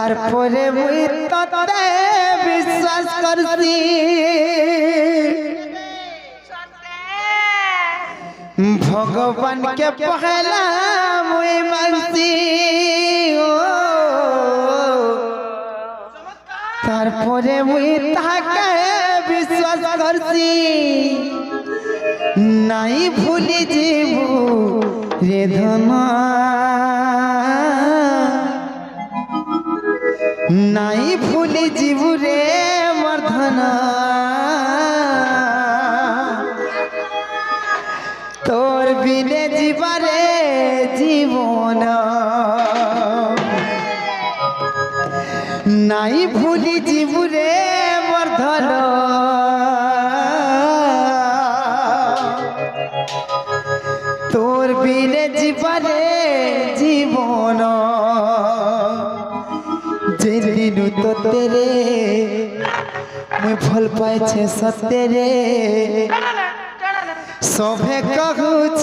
তারপরে মুই ততে বিশ্বাস করছি ভগবানকে পহেলা মুই মানছি তারপরে মুই তাকে বিশ্বাস করছি নাই ভুলি যাবো রে ধন নাই ভুলি যাবো রে মর্ধন তোর বিনে জীবারে জীবন নাই ভুলি যাবো রে মর্ধন তোর বিনে জীবারে জীবন যেদিন তো তেরে মুই ভাল পাইছে সত্যরে সবে কহুছ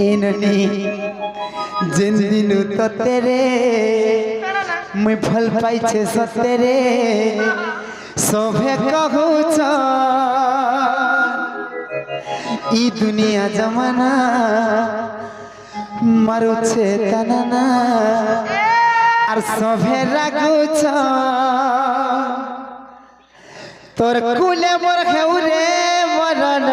এননি যেদিন তো তেরে মুই ভাল পাইছে সত্যরে সবে কহুছ ই দুনিয়া জমানা মারুছে তানানা আর সভে রাখুছ তোর কুলে মোর হেউরে মরণ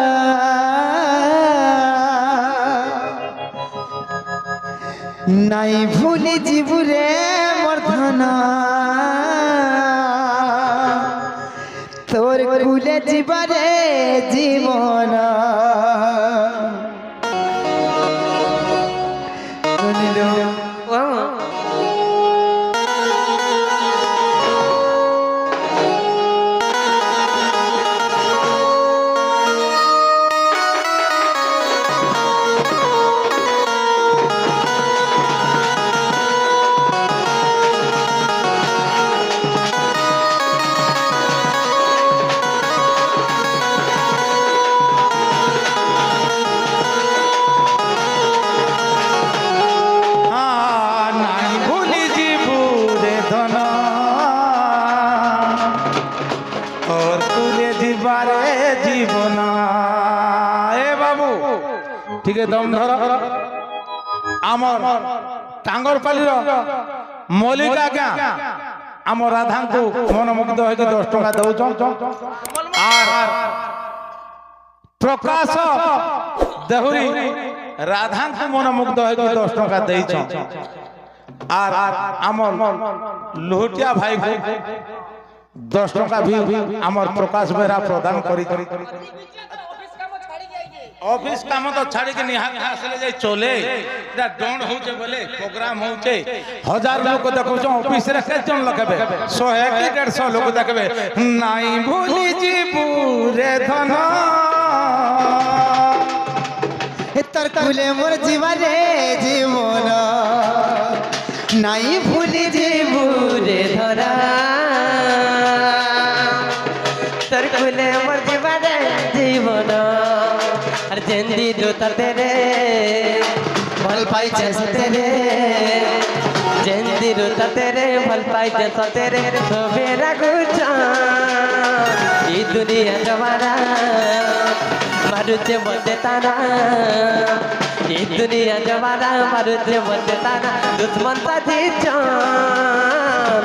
নাই ভুলি যাবো রে মর্ধন তোর কুলে জীবরে জীবন ठीक दम धर आमर टांगरपाली मलिक आज्ञा आम राधा को मनमुग्ध होकर 10 टका दौन प्रकाश देहुरी राधा को मनमुग्ध होकर 10 टका देइछ आर आमर लोहटिया भाई को 10 टका भी आमर प्रकाश बेरा प्रदान करी ऑफिस काम तो छाड़ी के निहाल हासिल जाय चले एटा डोंड होचे बोले प्रोग्राम होचे 1000 लोग देखो ऑफिस रे केजन लगबे 100 की 150 लोग देखबे नाई भूली जीबू रे धन तर कुले मोर जीवरे जीवन नाई भूली जीबू रे धरा तर कुले मोर जीवरे जीवन जेंदी दोता तेरे भल पाई जैसे तेरे जेंदी दोता तेरे भल पाई जैसा तेरे तो मेरा गुचा ये दुनिया जवाना मारुते बंदे ताना ये दुनिया जवाना मारुते बंदे ताना दुश्मन साथी जान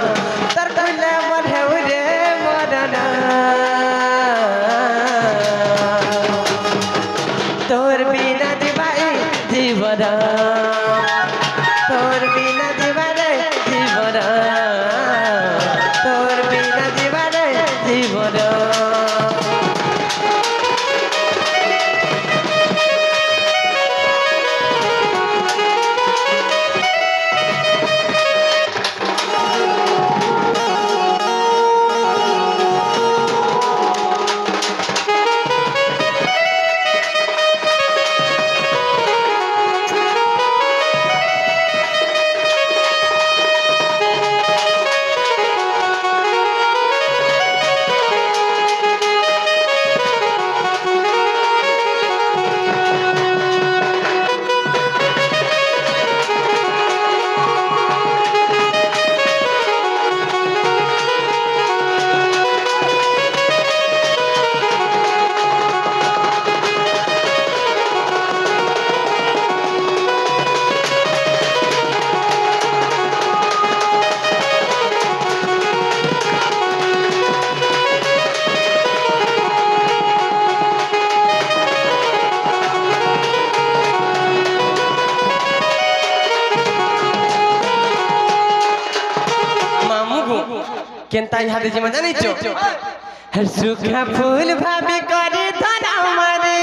तर कुले मन है उरे मरना तोर बिना दिवाई जीवन तोर बिना दिवाई जीवन तोर बिना दिवाई जीवन কেনতা ইহাতে যে মজা নিছো সুখা ফুল ভাবি করে ধরা মারে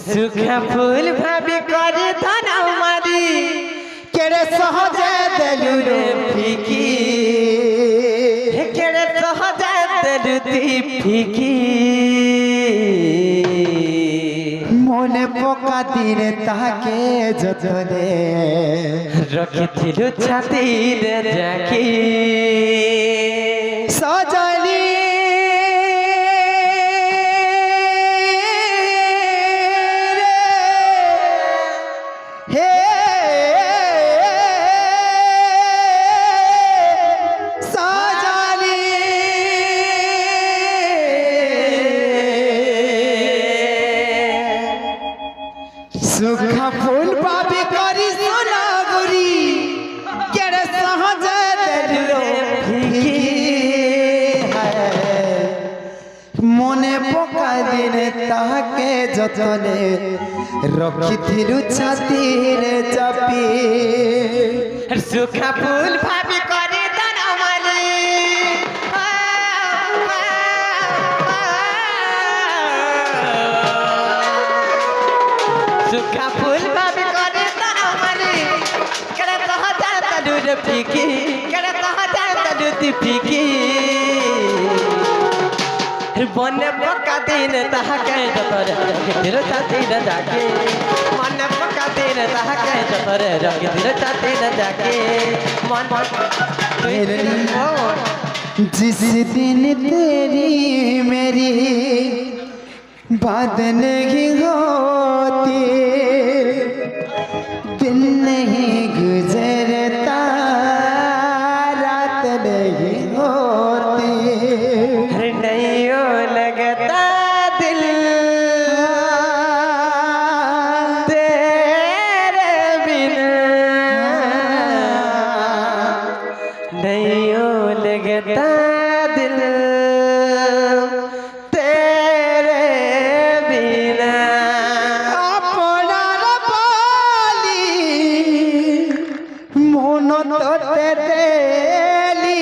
সুখা ফুল ভাবি করে ধরা মারি কেড়ে সহজে দেলু রে ফিকি কেড়ে সহজে দেলু তুই ফিকি মনে পোকা দিনে তাকে যতনে রখিছিল ছাতিরে রাখি সজলি হে সজলি সুখা ফুল পাবি করি সোনা গুরি কেড়ে সহজে দেলো মনে পোকা দিনে তাহাকে যতনে রখিଥିଲୁ ছাতিরে চাপি সুখা ফুল ভাবি করে ধরা মারি সুখা ফুল ভাবি করে ধরা মারি কেড়ে সহজে দেলু রে ফিকি কেড়ে সহজে দেলু তুই ফিকি বনে পকা দিন তাহাকে যতরে রখিছিল ছাতিরে যাকে মনে পকা দিন তাহাকে যতরে রখিছিল ছাতিরে যাকে মন जिस दिन तेरी मेरी बात नहीं होती दिन नहीं गुजरता रात नहीं होती नहीं लगता दिल तेरे बिना नहीं लगता दिल तेरे बिना আপনার বলি মন তোতে দেলি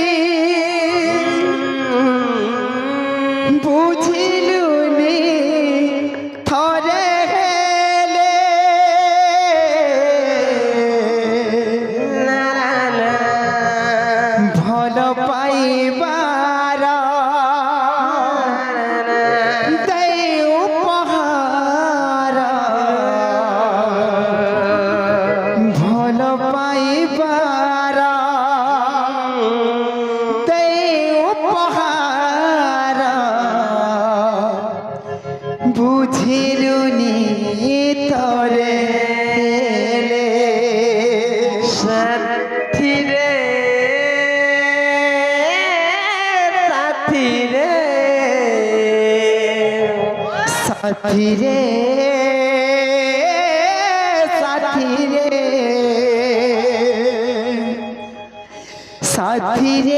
বুঝিলুনি থরে হেলে ভাল পাইবার দেই উপহার ভাল পাইবার দেই উপহার বুঝিলুনি তরে সাথী রে সাথী রে সাথী রে সাথী রে সাথী রে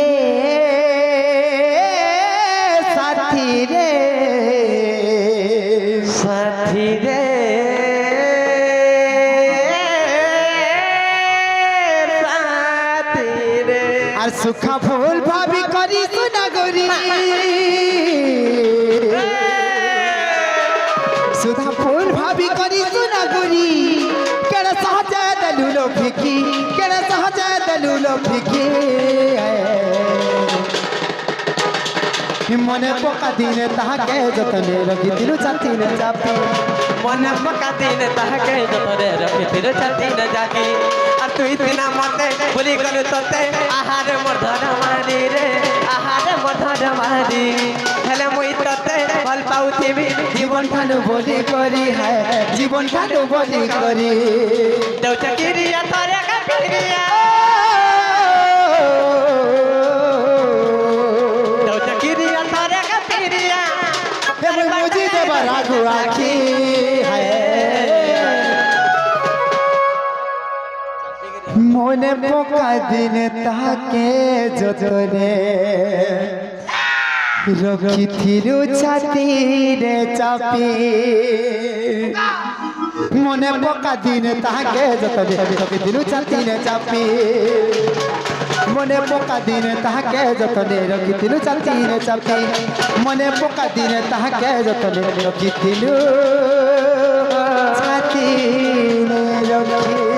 সাথী রে সাথী রে সাথী রে আর সুখা ফুল ভাবি করি সোনা গরি সুধা ফুল ভাবি করি সোনা গরি কেড়ে সহজে দেলু লো ফিকি কেড়ে সহজে দেলু লো ফিকি মনে পোকা দিনে তাহাকে যতনে রখিଥିଲୁ ছাতিরে চাপি মনে পকা দিন তাহাকে যতরে রখিছিল ছাতিরে যাকে আর তুই দিনা মতে ভুলি গলু তোতে আহার মোর ধর মারি রে আহার মোর ধর মারি হেলে মুই তোতে ভাল পাউথিবি জীবন ঠানু বলি করি হ্যাঁ জীবন ঠানু বলি করি দেউছ কিরিয়া তরে কিরিয়া দেউছ কিরিয়া তরে কিরিয়া মুই বুঝি দেবা রাঘু আখি মনে পোকা দিনে তাকে যতনে রখিথিলু ছাতিরে চাপি মনে পকা দিনে তাহাকে যতনে রখিথিলু ছাতিরে চাপি মনে পকা দিনে তাহাকে যতনে রখিথিলু ছাতিরে চাপি মনে পকা দিনে তাহাকে যতনে রখিথিলু ছাতিরে রখি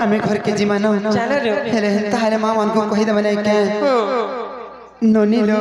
আমি ঘরকে জিমানো चलो रे হেলে তাহলে মা মানকো কহি দেবে না কে ননিলো